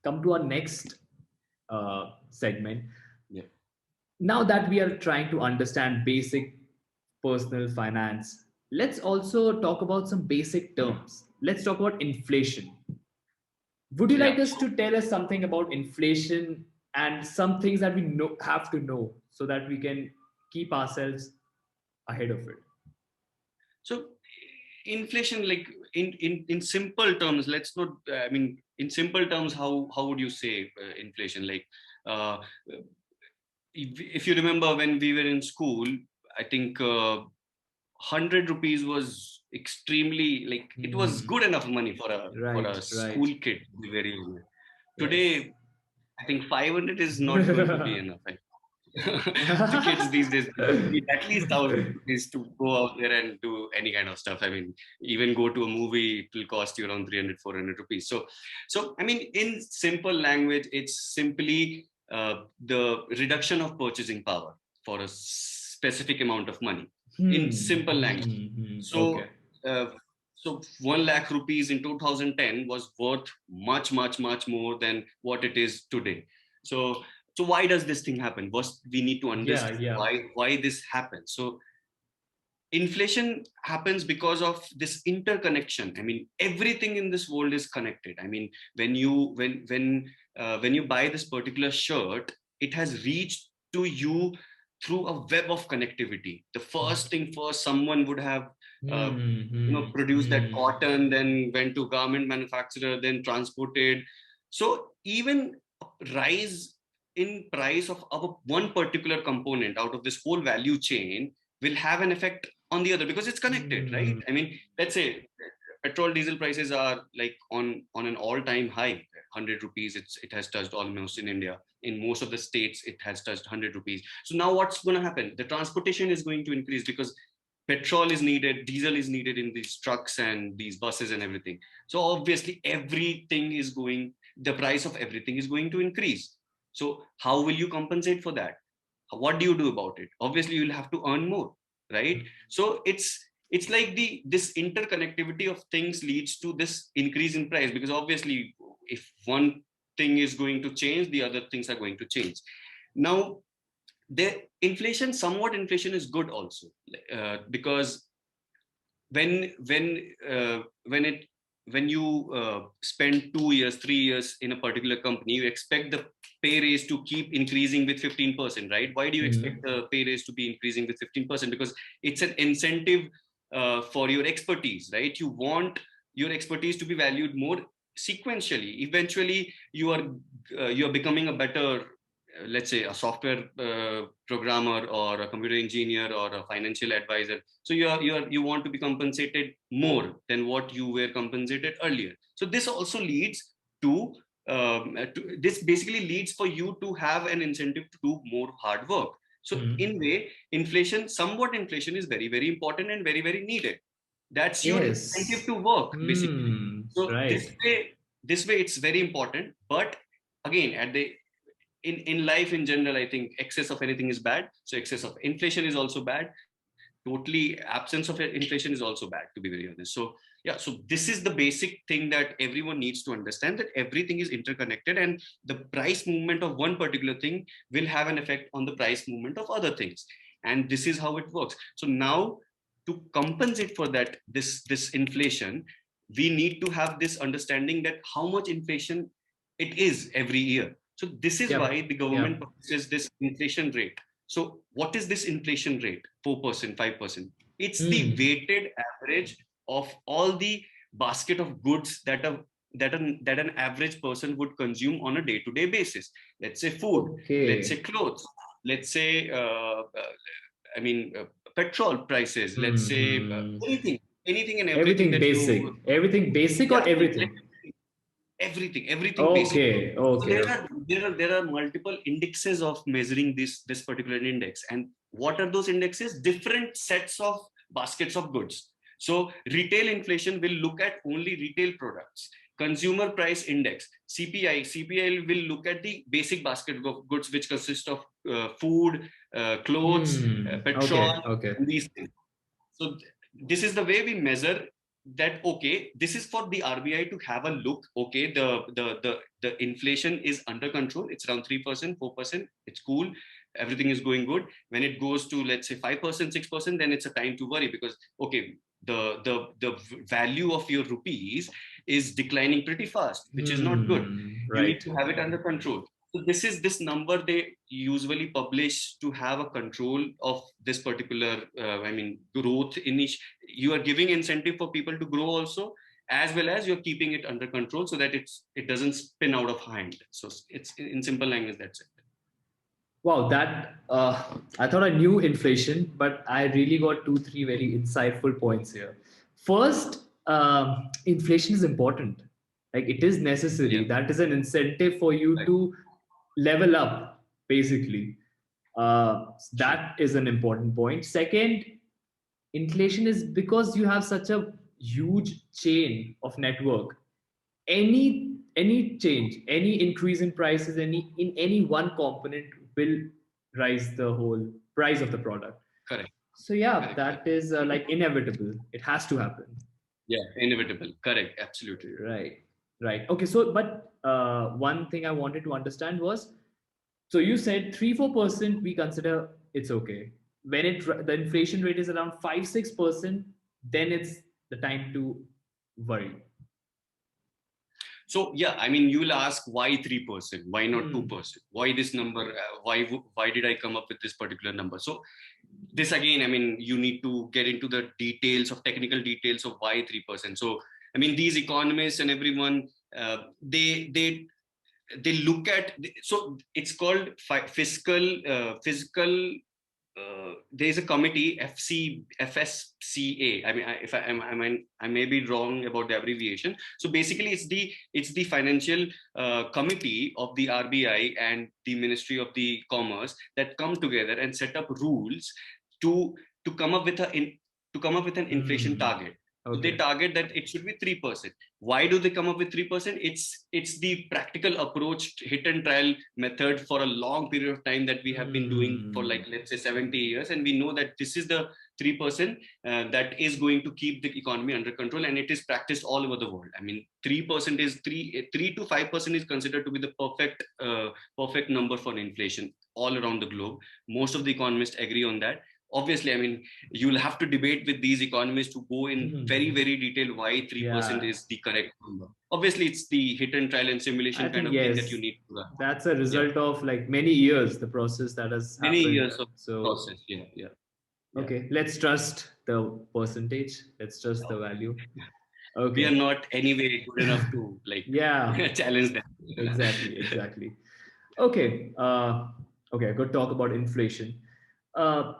come to our next segment. Yeah. Now that we are trying to understand basic personal finance, let's also talk about some basic terms. Let's talk about inflation. Would you Yeah. like us to tell us something about inflation and some things that we have to know so that we can keep ourselves ahead of it? So inflation, like in simple terms, let's not. I mean, in simple terms, how would you say inflation? Like, uh, if you remember when we were in school, I think 100 rupees was extremely, like, it was Hmm. good enough money for Right, a right. school kid to be very honest. Yes. Today, I think 500 is not going to be enough. The kids these days need at least 1,000 rupees to go out there and do any kind of stuff. I mean, even go to a movie, it will cost you around 300, 400 rupees. So I mean, in simple language, it's simply the reduction of purchasing power for a specific amount of money. In simple language. Okay. So, uh, so 1 lakh rupees in 2010 was worth much, much, much more than what it is today. So why does this thing happen? First, we need to Yeah, understand yeah. why this happens. So inflation happens because of this interconnection. I mean, everything in this world is connected. I mean, when you buy this particular shirt, it has reached to you through a web of connectivity. The first thing first, someone would have uh, produced that cotton, then went to garment manufacturer, then transported. So even rise in price of one particular component out of this whole value chain will have an effect on the other because it's connected, right? I mean, let's say petrol diesel prices are like on an all-time high. 100 rupees, it has touched almost in India. In most of the states it has touched 100 rupees. So now what's going to happen? The transportation is going to increase because petrol is needed, diesel is needed in these trucks and these buses and everything. So obviously everything is going, the price of everything is going to increase. So how will you compensate for that? What do you do about it? Obviously you'll have to earn more, right? So it's like this interconnectivity of things leads to this increase in price, because obviously if one thing is going to change, the other things are going to change. Now the inflation, somewhat inflation is good also, because when it when you spend 2 years 3 years in a particular company, you expect the pay raise to keep increasing with 15%, right? Why do you expect the pay raise to be increasing with 15%? Because it's an incentive for your expertise, right? You want your expertise to be valued more sequentially. Eventually you are becoming a better, let's say a software programmer or a computer engineer or a financial advisor. So you want to be compensated more than what you were compensated earlier. So this also leads to this basically leads for you to have an incentive to do more hard work. So in way, inflation, somewhat inflation is very, very important and very, very needed. That's your incentive Yes. to work basically. So Right. this way it's very important. But again, at the in life in general, I think excess of anything is bad. So excess of inflation is also bad. Totally absence of inflation is also bad, to be very honest. So yeah, so this is the basic thing that everyone needs to understand, that everything is interconnected, and the price movement of one particular thing will have an effect on the price movement of other things, and this is how it works. So now, to compensate for that, this inflation, we need to have this understanding that how much inflation it is every year. So this is Yep. why the government Yep. publishes this inflation rate. So what is this inflation rate? 4%, 5%. It's the weighted average of all the basket of goods that an average person would consume on a day-to-day basis. Let's say food, let's say Okay. clothes, let's say I mean petrol prices, let's say Hmm. anything and everything Everything that you, basic. Everything basic or yeah, everything? everything basic. Okay. So Okay. there are multiple indexes of measuring this particular index. And what are those indexes? Different sets of baskets of goods. So retail inflation will look at only retail products. Consumer price index, CPI will look at the basic basket of goods, which consist of food, clothes, petrol, Okay. Okay. and these things. So this is the way we measure that okay, this is for the RBI to have a look. Okay, the inflation is under control. It's around 3%, 4%. It's cool. Everything is going good. When it goes to, let's say, 5%, 6%, then it's a time to worry, because okay, the value of your rupees is declining pretty fast, which is not good. You need Right. to have it under control. So this number they usually publish to have a control of this particular, growth in each. You are giving incentive for people to grow also, as well as you're keeping it under control so that it doesn't spin out of hand. So it's in simple language, that's it. Wow, that I thought I knew inflation, but I really got two, three very insightful points here. First, inflation is important. Like it is necessary. Yeah, That is an incentive for you right. to level up, basically. True. That is an important point. Second, inflation is because you have such a huge chain of network. Any change, any increase in prices, any one component will rise the whole price of the product. Correct. So yeah, Correct. that Correct. is like inevitable. It has to happen. Yeah, inevitable. Correct. Absolutely. Right. Right. Okay. So, but one thing I wanted to understand was, so you said 3-4% we consider it's okay. When the inflation rate is around 5-6%, then it's the time to worry. So yeah, I mean, you'll ask why 3%, why not Hmm. 2%, why this number, why did I come up with this particular number? So this again, I mean, you need to get into the details of technical details of why 3%. So I mean, these economists and everyone, they look at, so it's called fiscal, there is a committee, FSCA. I mean, I may be wrong about the abbreviation. So basically, it's the financial committee of the RBI and the Ministry of the Commerce that come together and set up rules to to come up with a in, to come up with an inflation Hmm. target. So they Okay. target that it should be 3%. Why do they come up with 3%? It's the practical approach, hit and trial method for a long period of time that we have been doing for, Hmm. like, let's say 70 years, and we know that this is the 3% that is going to keep the economy under control, and it is practiced all over the world. I mean, 3% is 3 to 5% is considered to be the perfect number for inflation all around the globe. Most of the economists agree on that. Obviously, I mean, you'll have to debate with these economists to go in very, Hmm. very detail why 3% Yeah, is the correct number. Obviously, it's the hit and trial and I simulation kind think of thing that you yes. need to run. That's a Yeah, result of like many years, the process that has many happened. years of So process. Yeah, yeah, yeah. okay, let's trust the percentage. Let's trust the value. We are Okay. not anyway good enough to, like, Yeah, challenge them. exactly, exactly. Okay. Okay, good talk about inflation. Uh,